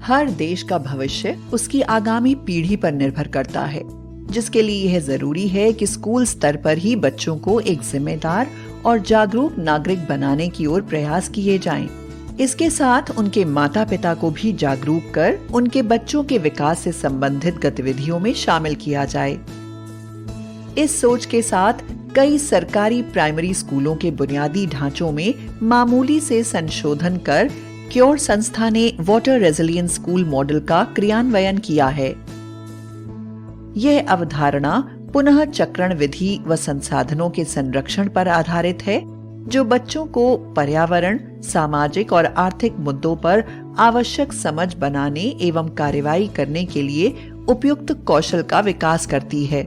हर देश का भविष्य उसकी आगामी पीढ़ी पर निर्भर करता है, जिसके लिए यह जरूरी है कि स्कूल स्तर पर ही बच्चों को एक जिम्मेदार और जागरूक नागरिक बनाने की ओर प्रयास किए जाएं। इसके साथ उनके माता पिता को भी जागरूक कर उनके बच्चों के विकास से संबंधित गतिविधियों में शामिल किया जाए। इस सोच के साथ कई सरकारी प्राइमरी स्कूलों के बुनियादी ढांचों में मामूली से संशोधन कर क्योर संस्था ने वाटर रेजिलिएंस स्कूल मॉडल का क्रियान्वयन किया है। यह अवधारणा पुनः चक्रण विधि व संसाधनों के संरक्षण पर आधारित है, जो बच्चों को पर्यावरण, सामाजिक और आर्थिक मुद्दों पर आवश्यक समझ बनाने एवं कार्रवाई करने के लिए उपयुक्त कौशल का विकास करती है।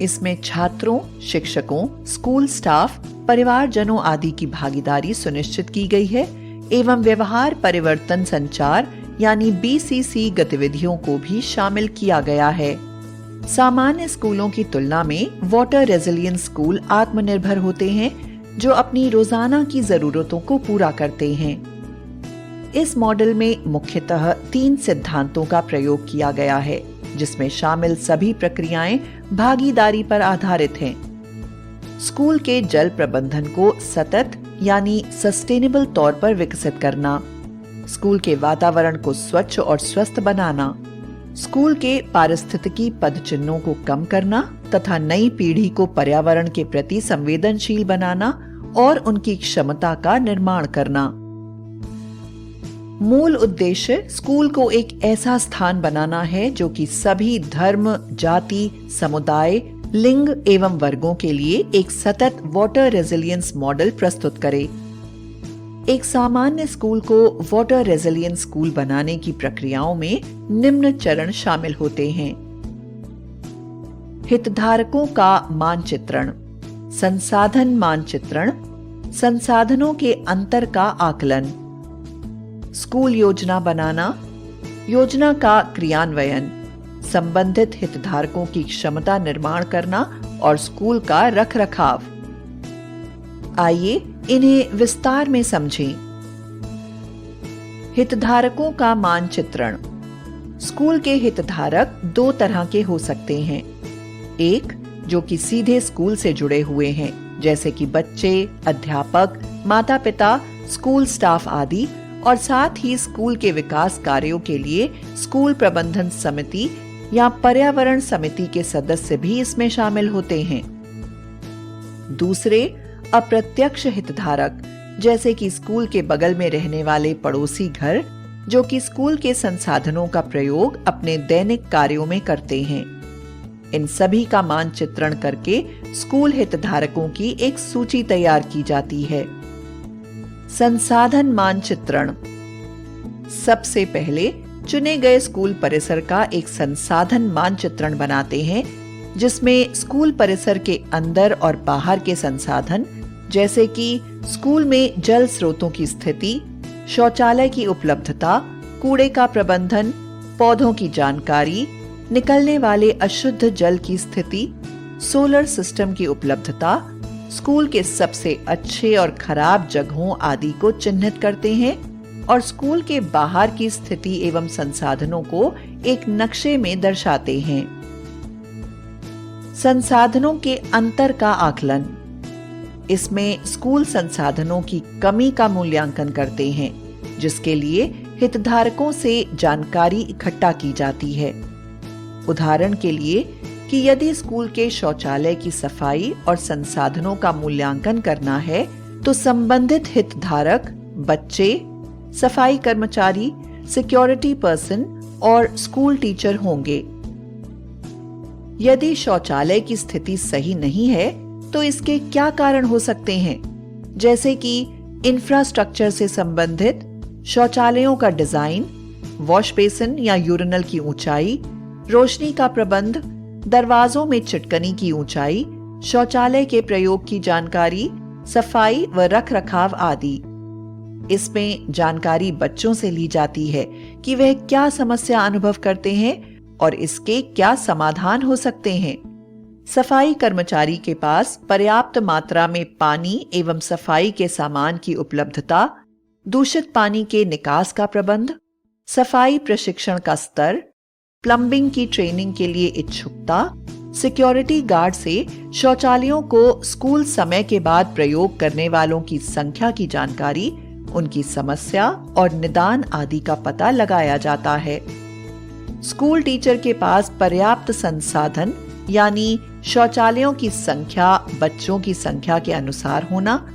इसमें छात्रों, शिक्षकों, स्कूल स्टाफ, परिवारजनों आदि की भागीदारी सुनिश्चित की गई है एवं व्यवहार परिवर्तन संचार यानी BCC गतिविधियों को भी शामिल किया गया है। सामान्य स्कूलों की तुलना में वाटर रेजिलिएंस स्कूल आत्मनिर्भर होते हैं, जो अपनी रोजाना की जरूरतों को पूरा करते हैं। इस मॉडल में मुख्यतः 3 सिद्धांतों का प्रयोग किया गया है, जिसमें शामिल सभी प्रक्रियाएं भागीदारी पर आधारित हैं। स्कूल के जल प्रबंधन को सतत यानी सस्टेनेबल तौर पर विकसित करना, स्कूल के वातावरण को स्वच्छ और स्वस्थ बनाना, स्कूल के पारिस्थितिकी पदचिह्नों को कम करना तथा नई पीढ़ी को पर्यावरण के प्रति संवेदनशील बनाना और उनकी क्षमता का निर्माण करना। मूल उद्देश्य स्कूल को एक ऐसा स्थान बनाना है जो कि सभी धर्म, जाति, समुदाय, लिंग एवं वर्गों के लिए एक सतत वाटर रेजिलिएंस मॉडल प्रस्तुत करे। एक सामान्य स्कूल को वाटर रेजिलिएंस स्कूल बनाने की प्रक्रियाओं में निम्न चरण शामिल होते हैं। हितधारकों का मानचित्रण, संसाधन मानचित्रण, संसाधनों के अंतर का आकलन, स्कूल योजना बनाना, योजना का क्रियान्वयन, संबंधित हितधारकों की क्षमता निर्माण करना और स्कूल का रखरखाव। आइए इन्हें विस्तार में समझें। हितधारकों का मानचित्रण। स्कूल के हितधारक 2 तरह के हो सकते हैं। एक, जो कि सीधे स्कूल से जुड़े हुए हैं, जैसे कि बच्चे, अध्यापक, माता पिता, स्कूल स्टाफ आदि, और साथ ही स्कूल के विकास कार्यों के लिए स्कूल प्रबंधन समिति या पर्यावरण समिति के सदस्य भी इसमें शामिल होते हैं। दूसरे, अप्रत्यक्ष हितधारक, जैसे कि स्कूल के बगल में रहने वाले पड़ोसी घर, जो कि स्कूल के संसाधनों का प्रयोग अपने दैनिक कार्यों में करते हैं। इन सभी का मानचित्रण करके स्कूल हितधारकों की एक सूची तैयार की जाती है। संसाधन मानचित्रण। सबसे पहले चुने गए स्कूल परिसर का एक संसाधन मानचित्रण बनाते हैं, जिसमें स्कूल परिसर के अंदर और बाहर के संसाधन, जैसे कि स्कूल में जल स्रोतों की स्थिति, शौचालय की उपलब्धता, कूड़े का प्रबंधन, पौधों की जानकारी, निकलने वाले अशुद्ध जल की स्थिति, सोलर सिस्टम की उपलब्धता, स्कूल के सबसे अच्छे और खराब जगहों आदि को चिन्हित करते हैं और स्कूल के बाहर की स्थिति एवं संसाधनों को एक नक्शे में दर्शाते हैं। संसाधनों के अंतर का आकलन। इसमें स्कूल संसाधनों की कमी का मूल्यांकन करते हैं, जिसके लिए हितधारकों से जानकारी इकट्ठा की जाती है। उदाहरण के लिए कि यदि स्कूल के शौचालय की सफाई और संसाधनों का मूल्यांकन करना है, तो संबंधित हितधारक बच्चे, सफाई कर्मचारी, सिक्योरिटी पर्सन और स्कूल टीचर होंगे। यदि शौचालय की स्थिति सही नहीं है, तो इसके क्या कारण हो सकते हैं, जैसे कि इंफ्रास्ट्रक्चर से संबंधित, शौचालयों का डिजाइन, वॉश बेसिन या यूरिनल की ऊंचाई, रोशनी का प्रबंध, दरवाजों में चिटकनी की ऊंचाई, शौचालय के प्रयोग की जानकारी, सफाई व रखरखाव आदि। इसमें जानकारी बच्चों से ली जाती है कि वह क्या समस्या अनुभव करते हैं और इसके क्या समाधान हो सकते हैं। सफाई कर्मचारी के पास पर्याप्त मात्रा में पानी एवं सफाई के सामान की उपलब्धता, दूषित पानी के निकास का प्रबंध, सफाई प्रशिक्षण का स्तर, प्लंबिंग की ट्रेनिंग के लिए इच्छुकता, सिक्योरिटी गार्ड से शौचालयों को स्कूल समय के बाद प्रयोग करने वालों की संख्या की जानकारी, उनकी समस्या और निदान आदि का पता लगाया जाता है। स्कूल टीचर के पास पर्याप्त संसाधन यानी शौचालयों की संख्या बच्चों की संख्या के अनुसार होना,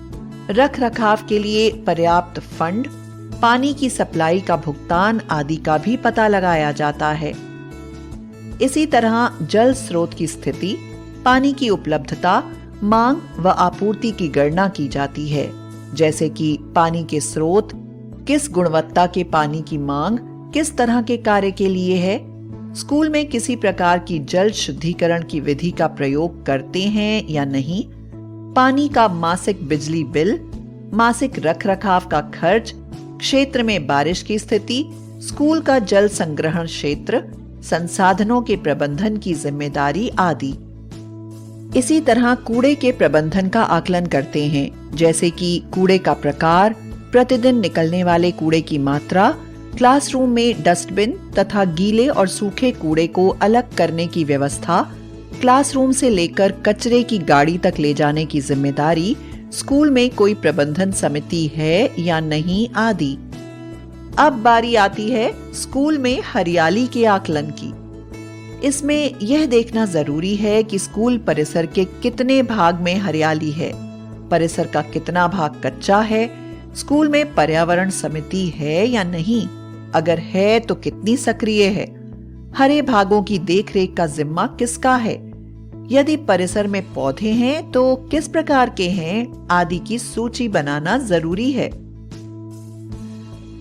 रख रखाव के लिए पर्याप्त फंड, पानी की सप्लाई का भुगतान आदि का भी पता लगाया जाता है। इसी तरह जल स्रोत की स्थिति, पानी की उपलब्धता, मांग व आपूर्ति की गणना की जाती है, जैसे कि पानी के स्रोत, किस गुणवत्ता के पानी की मांग किस तरह के कार्य के लिए है, स्कूल में किसी प्रकार की जल शुद्धिकरण की विधि का प्रयोग करते हैं या नहीं, पानी का मासिक बिजली बिल, मासिक रखरखाव का खर्च, क्षेत्र में बारिश की स्थिति, स्कूल का जल संग्रहण क्षेत्र, संसाधनों के प्रबंधन की जिम्मेदारी आदि। इसी तरह कूड़े के प्रबंधन का आकलन करते हैं, जैसे कि कूड़े का प्रकार, प्रतिदिन निकलने वाले कूड़े की मात्रा, क्लासरूम में डस्टबिन तथा गीले और सूखे कूड़े को अलग करने की व्यवस्था, क्लासरूम से लेकर कचरे की गाड़ी तक ले जाने की जिम्मेदारी, स्कूल में कोई प्रबंधन समिति है या नहीं आदि। अब बारी आती है स्कूल में हरियाली के आकलन की। इसमें यह देखना जरूरी है कि स्कूल परिसर के कितने भाग में हरियाली है, परिसर का कितना भाग कच्चा है, स्कूल में पर्यावरण समिति है या नहीं, अगर है तो कितनी सक्रिय है, हरे भागों की देखरेख का जिम्मा किसका है, यदि परिसर में पौधे हैं तो किस प्रकार के हैं आदि की सूची बनाना जरूरी है।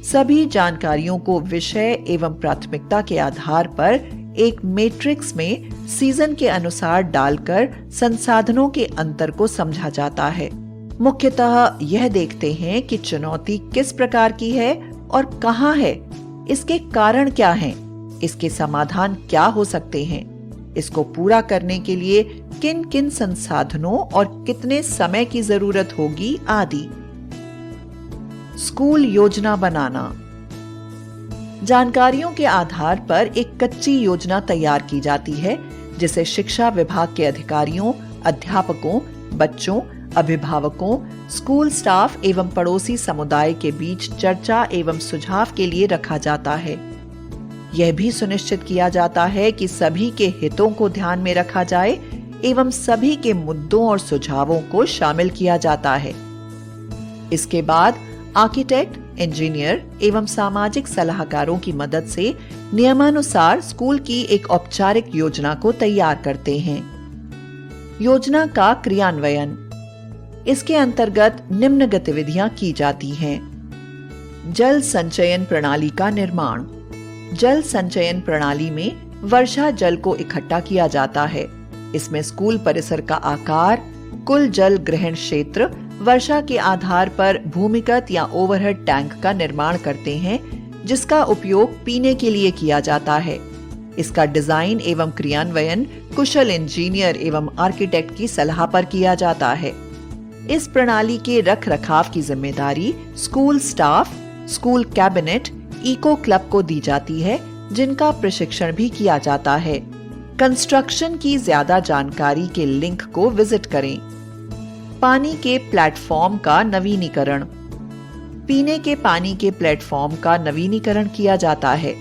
सभी जानकारियों को विषय एवं प्राथमिकता के आधार पर एक मैट्रिक्स में सीजन के अनुसार डालकर संसाधनों के अंतर को समझा जाता है। मुख्यतः यह देखते हैं कि चुनौती किस प्रकार की है और कहां है, इसके कारण क्या हैं, इसके समाधान क्या हो सकते हैं, इसको पूरा करने के लिए किन किन संसाधनों और कितने समय की जरूरत होगी आदि। स्कूल योजना बनाना। जानकारियों के आधार पर एक कच्ची योजना तैयार की जाती है, जिसे शिक्षा विभाग के अधिकारियों, अध्यापकों, बच्चों, अभिभावकों, स्कूल स्टाफ एवं पड़ोसी समुदाय के बीच चर्चा एवं सुझाव के लिए रखा जाता है। यह भी सुनिश्चित किया जाता है कि सभी के हितों को ध्यान में रखा जाए एवं सभी के मुद्दों और सुझावों को शामिल किया जाता है। इसके बाद आर्किटेक्ट, इंजीनियर एवं सामाजिक सलाहकारों की मदद से नियमानुसार स्कूल की एक औपचारिक योजना को तैयार करते हैं। योजना का क्रियान्वयन। इसके अंतर्गत निम्न गतिविधियां की जाती हैं। जल संचयन प्रणाली का निर्माण। जल संचयन प्रणाली में वर्षा जल को इकट्ठा किया जाता है। इसमें स्कूल परिसर का आकार, कुल जल ग्रहण क्षेत्र, वर्षा के आधार पर भूमिगत या ओवरहेड टैंक का निर्माण करते हैं, जिसका उपयोग पीने के लिए किया जाता है। इसका डिजाइन एवं क्रियान्वयन कुशल इंजीनियर एवं आर्किटेक्ट की सलाह पर किया जाता है। इस प्रणाली के रख रखाव की जिम्मेदारी school staff, school cabinet, eco club को दी जाती है, जिनका प्रशिक्षण भी किया जाता है। कंस्ट्रक्शन की ज्यादा जानकारी के लिंक को विजिट करें। पानी के प्लेटफॉर्म का नवीनीकरण। पीने के पानी के प्लेटफॉर्म का नवीनीकरण किया जाता है,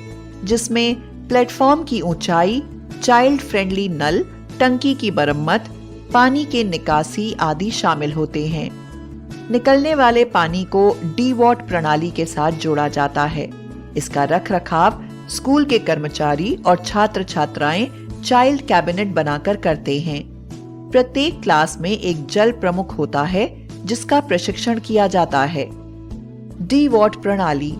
जिसमें प्लेटफॉर्म की ऊंचाई, चाइल्ड फ्रेंडली नल, टंकी की मरम्मत, पानी के निकासी आदि शामिल होते हैं। निकलने वाले पानी को डी-वॉट प्रणाली के साथ जोड़ा जाता है। इसका रखरखाव स्कूल के कर्मचारी और छात्र छात्राएं चाइल्ड कैबिनेट बनाकर करते हैं। प्रत्येक क्लास में एक जल प्रमुख होता है, जिसका प्रशिक्षण किया जाता है। डी-वॉट प्रणाली।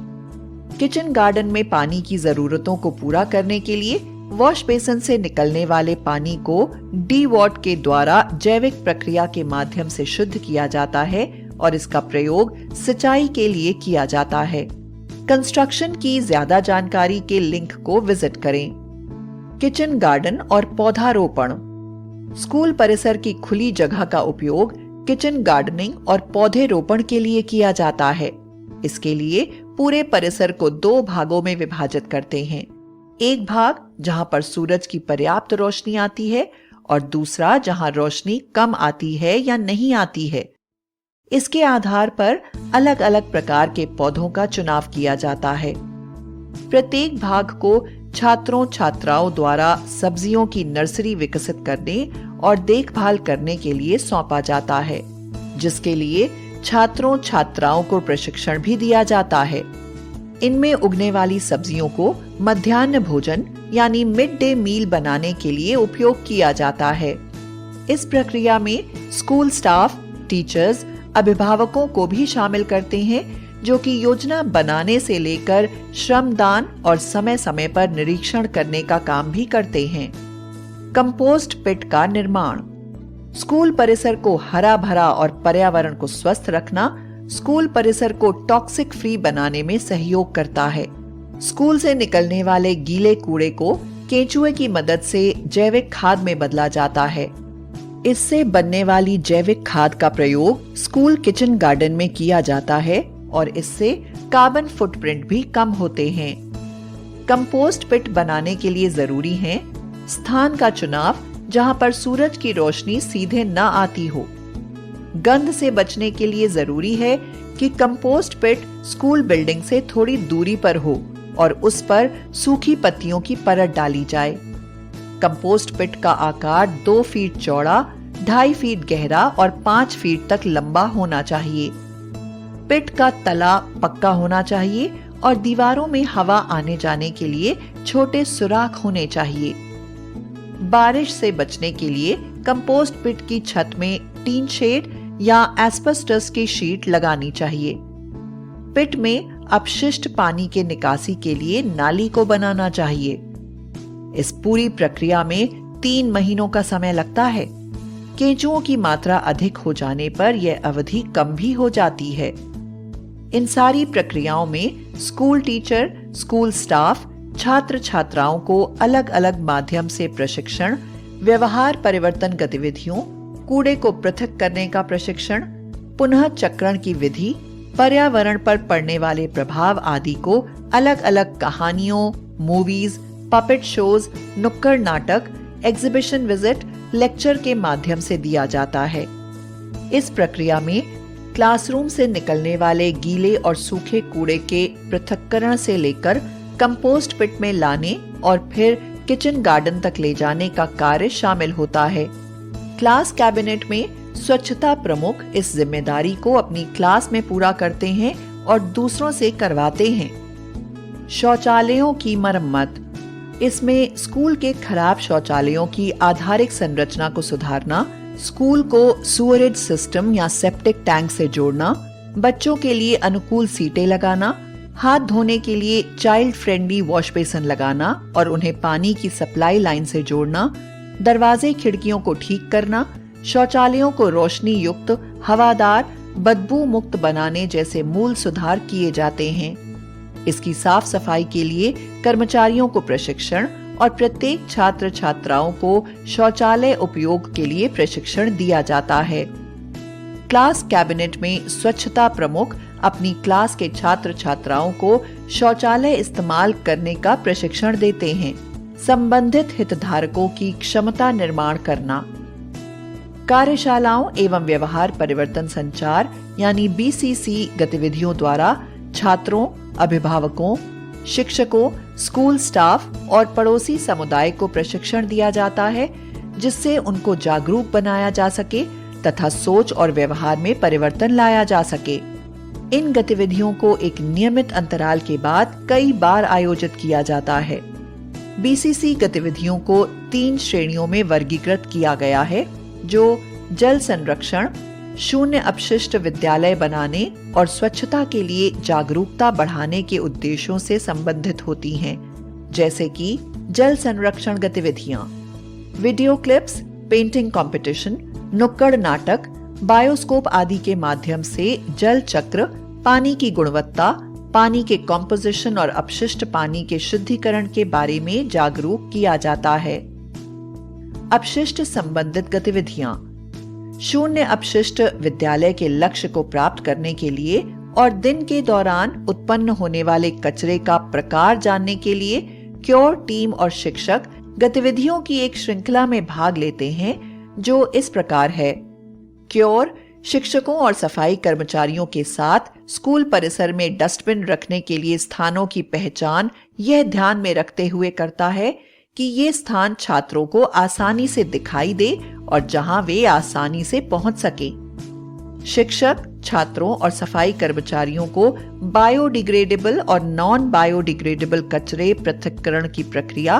किचन गार्डन में पानी की जरूरतों को पूरा करने के लिए वॉश बेसिन से निकलने वाले पानी को डी-वॉट के द्वारा जैविक प्रक्रिया के माध्यम से शुद्ध किया जाता है और इसका प्रयोग सिंचाई के लिए किया जाता है। कंस्ट्रक्शन की ज्यादा जानकारी के लिंक को विजिट करें। किचन गार्डन और पौधारोपण। स्कूल परिसर की खुली जगह का उपयोग किचन गार्डनिंग और पौधे रोपण के लिए किया जाता है। इसके लिए पूरे परिसर को 2 भागों में विभाजित करते हैं। एक भाग जहां पर सूरज की पर्याप्त रोशनी आती है और दूसरा जहां रोशनी कम आती है या नहीं आती है। इसके आधार पर अलग अलग प्रकार के पौधों का चुनाव किया जाता है। प्रत्येक भाग को छात्रों छात्राओं द्वारा सब्जियों की नर्सरी विकसित करने और देखभाल करने के लिए सौंपा जाता है, जिसके लिए छात्रों छात्राओं को प्रशिक्षण भी दिया जाता है। इनमें उगने वाली सब्जियों को मध्याह्न भोजन यानी मिड डे मील बनाने के लिए उपयोग किया जाता है। इस प्रक्रिया में स्कूल स्टाफ, टीचर्स, अभिभावकों को भी शामिल करते हैं, जो कि योजना बनाने से लेकर श्रमदान और समय समय पर निरीक्षण करने का काम भी करते हैं। कंपोस्ट पिट का निर्माण। स्कूल परिसर को हरा भरा और पर्यावरण को स्वस्थ रखना स्कूल परिसर को टॉक्सिक फ्री बनाने में सहयोग करता है। स्कूल से निकलने वाले गीले कूड़े को केंचुए की मदद से जैविक खाद में बदला जाता है। इससे बनने वाली जैविक खाद का प्रयोग स्कूल किचन गार्डन में किया जाता है और इससे कार्बन फुटप्रिंट भी कम होते हैं। कंपोस्ट पिट बनाने के लिए जरूरी है स्थान का चुनाव जहां पर सूरज की रोशनी सीधे न आती हो। गंध से बचने के लिए जरूरी है कि कंपोस्ट पिट स्कूल बिल्डिंग से थोड़ी दूरी पर हो और उस पर सूखी पत्तियों की परत डाली जाए। कंपोस्ट पिट का आकार 2 फीट चौड़ा, 2.5 फीट गहरा और 5 फीट तक लंबा होना चाहिए। पिट का तला पक्का होना चाहिए और दीवारों में हवा आने जाने के लिए छोटे सुराख होने चाहिए। बारिश से बचने के लिए कंपोस्ट पिट की छत में टीन शेड या एस्बेस्टस की शीट लगानी चाहिए। पिट में अपशिष्ट पानी के निकासी के लिए नाली को बनाना चाहिए। इस पूरी प्रक्रिया में 3 महीनों का समय लगता है। केंचुओं की मात्रा अधिक हो जाने पर यह अवधि कम भी हो जाती है। इन सारी प्रक्रियाओं में स्कूल टीचर, स्कूल स्टाफ, छात्र छात्राओं को अलग अलग माध्यम से प्रशिक्षण, व्यवहार परिवर्तन गतिविधियों, कूड़े को पृथक करने का प्रशिक्षण, पुनः चक्रण की विधि, पर्यावरण पर पड़ने वाले प्रभाव आदि को अलग अलग कहानियों, मूवीज, पपेट शोज, नुक्कड़ नाटक, एग्जीबिशन विजिट, लेक्चर के माध्यम से दिया जाता है। इस प्रक्रिया में क्लासरूम से निकलने वाले गीले और सूखे कूड़े के पृथक्करण से लेकर कंपोस्ट पिट में लाने और फिर किचन गार्डन तक ले जाने का कार्य शामिल होता है। क्लास कैबिनेट में स्वच्छता प्रमुख इस जिम्मेदारी को अपनी क्लास में पूरा करते हैं और दूसरों से करवाते हैं। शौचालयों की मरम्मत। इसमें स्कूल के खराब शौचालयों की आधारिक संरचना को सुधारना, स्कूल को सीवरेज सिस्टम या सेप्टिक टैंक से जोड़ना, बच्चों के लिए अनुकूल सीटें लगाना, हाथ धोने के लिए चाइल्ड फ्रेंडली वॉश बेसिन लगाना और उन्हें पानी की सप्लाई लाइन से जोड़ना, दरवाजे खिड़कियों को ठीक करना, शौचालयों को रोशनी युक्त, हवादार, बदबू मुक्त बनाने जैसे मूल सुधार किए जाते हैं। इसकी साफ सफाई के लिए कर्मचारियों को प्रशिक्षण और प्रत्येक छात्र छात्राओं को शौचालय उपयोग के लिए प्रशिक्षण दिया जाता है। क्लास कैबिनेट में स्वच्छता प्रमुख अपनी क्लास के छात्र छात्राओं को शौचालय इस्तेमाल करने का प्रशिक्षण देते हैं। संबंधित हितधारकों की क्षमता निर्माण करना। कार्यशालाओं एवं व्यवहार परिवर्तन संचार यानी BCC गतिविधियों द्वारा छात्रों, अभिभावकों, शिक्षकों, स्कूल स्टाफ और पड़ोसी समुदाय को प्रशिक्षण दिया जाता है, जिससे उनको जागरूक बनाया जा सके तथा सोच और व्यवहार में परिवर्तन लाया जा सके। इन गतिविधियों को एक नियमित अंतराल के बाद कई बार आयोजित किया जाता है। BCC गतिविधियों को 3 श्रेणियों में वर्गीकृत किया गया है, जो जल संरक्षण, शून्य अपशिष्ट विद्यालय बनाने और स्वच्छता के लिए जागरूकता बढ़ाने के उद्देश्यों से संबंधित होती हैं, जैसे कि जल संरक्षण गतिविधियां, वीडियो क्लिप्स, पेंटिंग कंपटीशन, नुक्कड़ नाटक, बायोस्कोप आदि के माध्यम से जल चक्र, पानी की गुणवत्ता, पानी के कॉम्पोजिशन और अपशिष्ट पानी के शुद्धिकरण के बारे में जागरूक किया जाता है। अपशिष्ट संबंधित गतिविधियां। शून्य अपशिष्ट विद्यालय के लक्ष्य को प्राप्त करने के लिए और दिन के दौरान उत्पन्न होने वाले कचरे का प्रकार जानने के लिए क्योर टीम और शिक्षक गतिविधियों की एक श्रृंखला में भाग लेते हैं, जो इस प्रकार है। क्योर शिक्षकों और सफाई कर्मचारियों के साथ स्कूल परिसर में डस्टबिन रखने के लिए स्थानों की पहचान यह ध्यान में रखते हुए करता है कि ये स्थान छात्रों को आसानी से दिखाई दे और जहां वे आसानी से पहुंच सके। शिक्षक छात्रों और सफाई कर्मचारियों को बायोडिग्रेडेबल और नॉन बायोडिग्रेडेबल कचरे पृथक्करण की प्रक्रिया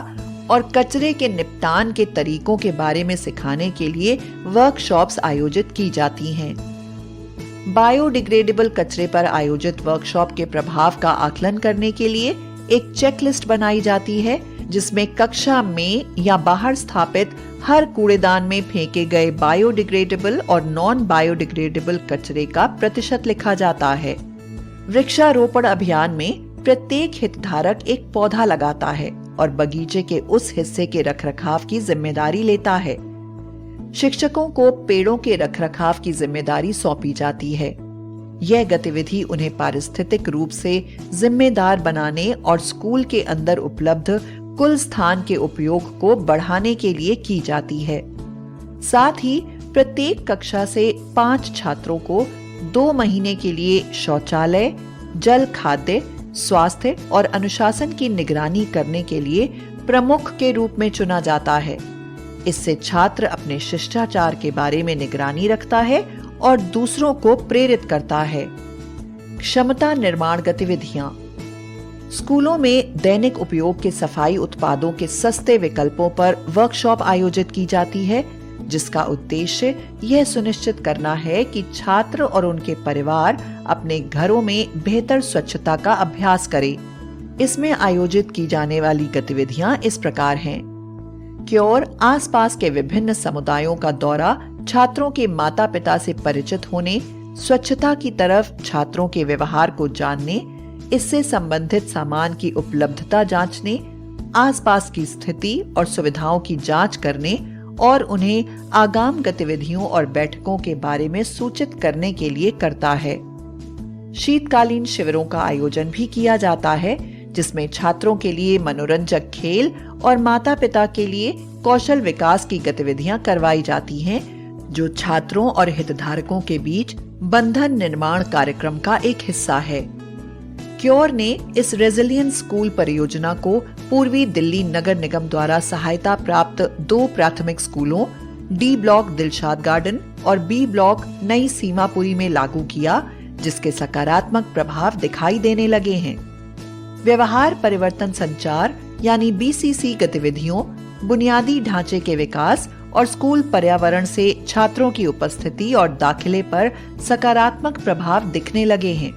और कचरे के निपटान के तरीकों के बारे में सिखाने के लिए वर्कशॉप्स आयोजित की जाती हैं। बायोडिग्रेडेबल कचरे पर आयोजित वर्कशॉप के प्रभाव का आकलन करने के लिए एक चेकलिस्ट बनाई जाती है, जिसमें कक्षा में या बाहर स्थापित हर कूड़ेदान में फेंके गए बायोडिग्रेडेबल और नॉन बायोडिग्रेडेबल कचरे का प्रतिशत लिखा जाता है। वृक्षारोपण अभियान में प्रत्येक हितधारक एक पौधा लगाता है और बगीचे के उस हिस्से के रखरखाव की जिम्मेदारी लेता है। शिक्षकों को पेड़ों के रखरखाव की जिम्मेदारी सौंपी जाती है। यह गतिविधि उन्हें पारिस्थितिक रूप से जिम्मेदार बनाने और स्कूल के अंदर उपलब्ध कुल स्थान के उपयोग को बढ़ाने के लिए की जाती है। साथ ही प्रत्येक कक्षा से 5 छात्रों को 2 महीने के लिए शौचालय, जल, खाद्य, स्वास्थ्य और अनुशासन की निगरानी करने के लिए प्रमुख के रूप में चुना जाता है। इससे छात्र अपने शिष्टाचार के बारे में निगरानी रखता है और दूसरों को प्रेरित करता है। क्षमता निर्माण गतिविधियां। स्कूलों में दैनिक उपयोग के सफाई उत्पादों के सस्ते विकल्पों पर वर्कशॉप आयोजित की जाती है, जिसका उद्देश्य यह सुनिश्चित करना है कि छात्र और उनके परिवार अपने घरों में बेहतर स्वच्छता का अभ्यास करें। इसमें आयोजित की जाने वाली गतिविधियां इस प्रकार हैं। क्योर आसपास के विभिन्न समुदायों का दौरा छात्रों के माता पिता से परिचित होने, स्वच्छता की तरफ छात्रों के व्यवहार को जानने, इससे संबंधित सामान की उपलब्धता जांचने, आसपास की स्थिति और सुविधाओं की जांच करने और उन्हें आगाम गतिविधियों और बैठकों के बारे में सूचित करने के लिए करता है। शीतकालीन शिविरों का आयोजन भी किया जाता है, जिसमें छात्रों के लिए मनोरंजक खेल और माता पिता के लिए कौशल विकास की गतिविधियां करवाई जाती हैं, जो छात्रों और हितधारकों के बीच बंधन निर्माण कार्यक्रम का एक हिस्सा है। क्योर ने इस रेजिलियंस स्कूल परियोजना को पूर्वी दिल्ली नगर निगम द्वारा सहायता प्राप्त 2 प्राथमिक स्कूलों डी ब्लॉक दिलशाद गार्डन और बी ब्लॉक नई सीमापुरी में लागू किया, जिसके सकारात्मक प्रभाव दिखाई देने लगे हैं। व्यवहार परिवर्तन संचार यानी बीसीसी गतिविधियों, बुनियादी ढांचे के विकास और स्कूल पर्यावरण से छात्रों की उपस्थिति और दाखिले पर सकारात्मक प्रभाव दिखने लगे हैं।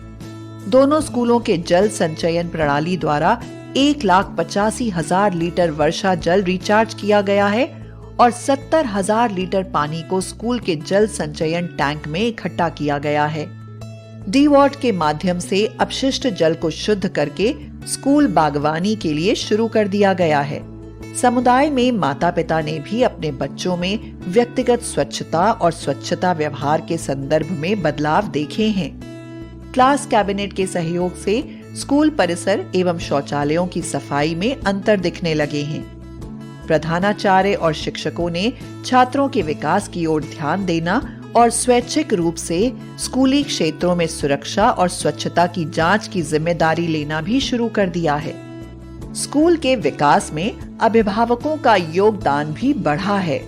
दोनों स्कूलों के जल संचयन प्रणाली द्वारा 1,85,000 लीटर वर्षा जल रिचार्ज किया गया है और 70,000 लीटर पानी को स्कूल के जल संचयन टैंक में इकट्ठा किया गया है। डी-वॉट के माध्यम से अपशिष्ट जल को शुद्ध करके स्कूल बागवानी के लिए शुरू कर दिया गया है। समुदाय में माता पिता ने भी अपने बच्चों में व्यक्तिगत स्वच्छता और स्वच्छता व्यवहार के संदर्भ में बदलाव देखे हैं। क्लास कैबिनेट के सहयोग से स्कूल परिसर एवं शौचालयों की सफाई में अंतर दिखने लगे हैं। प्रधानाचार्य और शिक्षकों ने छात्रों के विकास की ओर ध्यान देना और स्वैच्छिक रूप से स्कूली क्षेत्रों में सुरक्षा और स्वच्छता की जांच की जिम्मेदारी लेना भी शुरू कर दिया है। स्कूल के विकास में अभिभावकों का योगदान भी बढ़ा है।